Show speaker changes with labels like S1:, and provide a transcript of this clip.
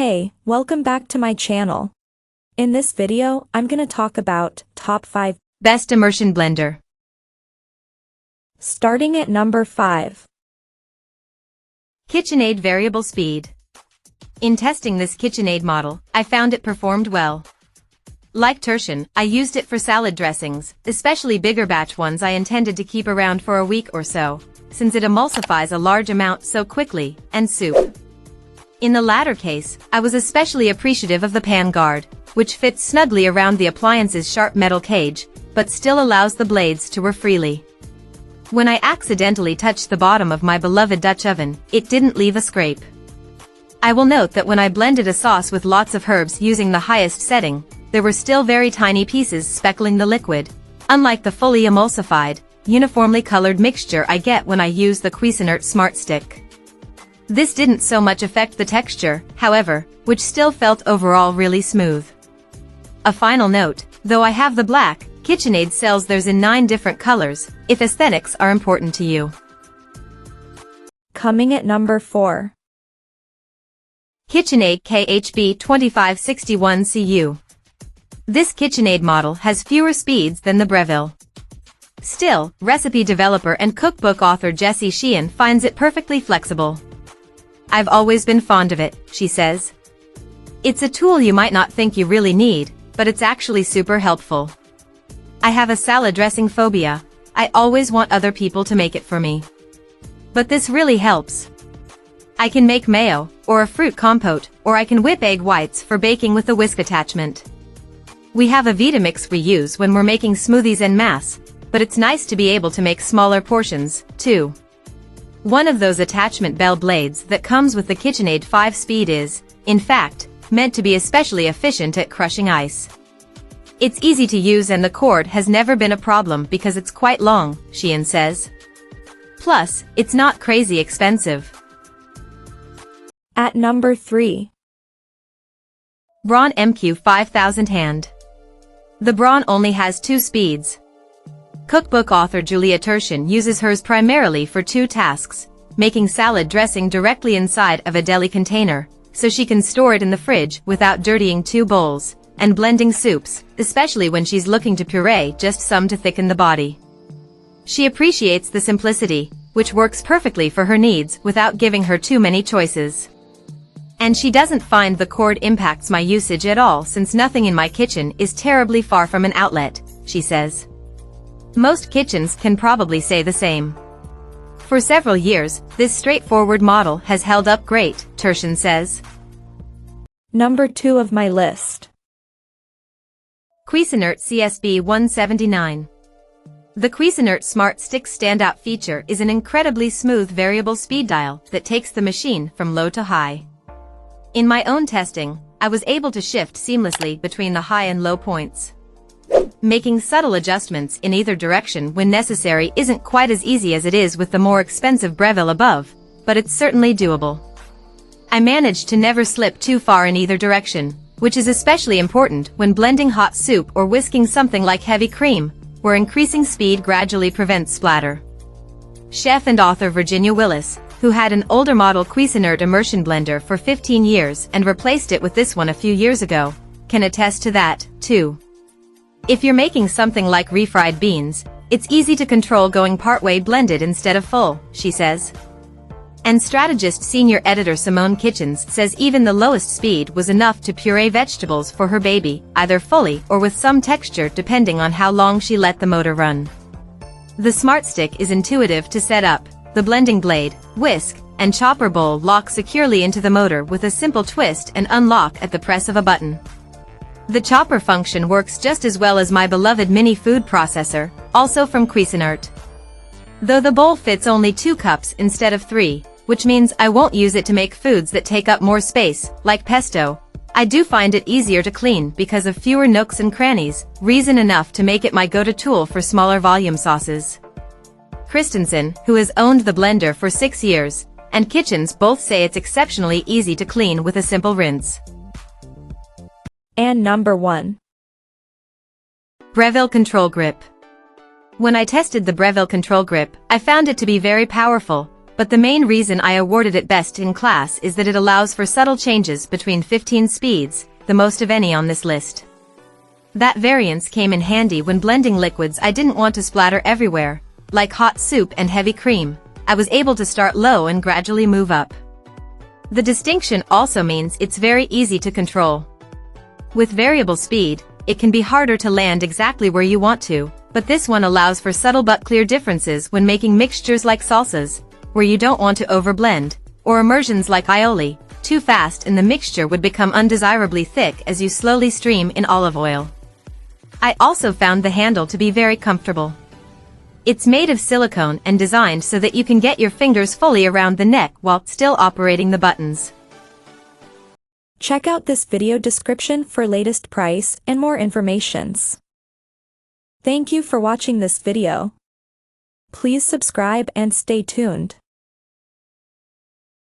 S1: Hey, welcome back to my channel. In this video, I'm gonna talk about top 5
S2: best immersion blender.
S1: Starting at number 5.
S2: KitchenAid variable speed. In testing this KitchenAid model, I found it performed well. Like Immersion, I used it for salad dressings, especially bigger batch ones I intended to keep around for a week or so, since it emulsifies a large amount so quickly, and soup. In the latter case, I was especially appreciative of the pan guard, which fits snugly around the appliance's sharp metal cage, but still allows the blades to whir freely. When I accidentally touched the bottom of my beloved Dutch oven, it didn't leave a scrape. I will note that when I blended a sauce with lots of herbs using the highest setting, there were still very tiny pieces speckling the liquid, unlike the fully emulsified, uniformly colored mixture I get when I use the Cuisinart Smart Stick. This didn't so much affect the texture, however, which still felt overall really smooth. A final note, though I have the black, KitchenAid sells theirs in 9 different colors, if aesthetics are important to you.
S1: Coming at number 4.
S2: KitchenAid KHB 2561CU. This KitchenAid model has fewer speeds than the Breville. Still, recipe developer and cookbook author Jessie Sheehan finds it perfectly flexible. "I've always been fond of it," she says. "It's a tool you might not think you really need, but it's actually super helpful. I have a salad dressing phobia. I always want other people to make it for me. But this really helps. I can make mayo, or a fruit compote, or I can whip egg whites for baking with a whisk attachment. We have a Vitamix we use when we're making smoothies en masse, but it's nice to be able to make smaller portions, too." One of those attachment bell blades that comes with the KitchenAid 5-speed is, in fact, meant to be especially efficient at crushing ice. It's easy to use and the cord has never been a problem because it's quite long, Sheehan says. Plus, it's not crazy expensive.
S1: At number 3.
S2: Braun MQ 5000 hand. The Braun only has 2 speeds. Cookbook author Julia Turshen uses hers primarily for 2 tasks, making salad dressing directly inside of a deli container, so she can store it in the fridge without dirtying 2 bowls, and blending soups, especially when she's looking to puree just some to thicken the body. She appreciates the simplicity, which works perfectly for her needs without giving her too many choices. And she doesn't find the cord impacts my usage at all since nothing in my kitchen is terribly far from an outlet, she says. Most kitchens can probably say the same. For several years, this straightforward model has held up great, Turshen says.
S1: Number 2 of my list.
S2: Cuisinart CSB 179. The Cuisinart Smart Stick standout feature is an incredibly smooth variable speed dial that takes the machine from low to high. In my own testing, I was able to shift seamlessly between the high and low points. Making subtle adjustments in either direction when necessary isn't quite as easy as it is with the more expensive Breville above, but it's certainly doable. I managed to never slip too far in either direction, which is especially important when blending hot soup or whisking something like heavy cream, where increasing speed gradually prevents splatter. Chef and author Virginia Willis, who had an older model Cuisinart Immersion blender for 15 years and replaced it with this one a few years ago, can attest to that, too. If you're making something like refried beans, it's easy to control going partway blended instead of full, she says. And strategist senior editor Simone Kitchens says even the lowest speed was enough to puree vegetables for her baby, either fully or with some texture depending on how long she let the motor run. The Smart Stick is intuitive to set up. The blending blade, whisk, and chopper bowl lock securely into the motor with a simple twist and unlock at the press of a button. The chopper function works just as well as my beloved mini food processor, also from Cuisinart. Though the bowl fits only 2 cups instead of 3, which means I won't use it to make foods that take up more space, like pesto, I do find it easier to clean because of fewer nooks and crannies, reason enough to make it my go-to tool for smaller volume sauces. Christensen, who has owned the blender for 6 years, and Kitchens both say it's exceptionally easy to clean with a simple rinse.
S1: And number 1.
S2: Breville Control Grip. When I tested the Breville Control Grip, I found it to be very powerful, but the main reason I awarded it best in class is that it allows for subtle changes between 15 speeds, the most of any on this list. That variance came in handy when blending liquids I didn't want to splatter everywhere, like hot soup and heavy cream. I was able to start low and gradually move up. The distinction also means it's very easy to control. With variable speed, it can be harder to land exactly where you want to, but this one allows for subtle but clear differences when making mixtures like salsas, where you don't want to overblend, or immersions like aioli. Too fast and the mixture would become undesirably thick as you slowly stream in olive oil. I also found the handle to be very comfortable. It's made of silicone and designed so that you can get your fingers fully around the neck while still operating the buttons.
S1: Check out this video description for latest price and more informations. Thank you for watching this video. Please subscribe and stay tuned.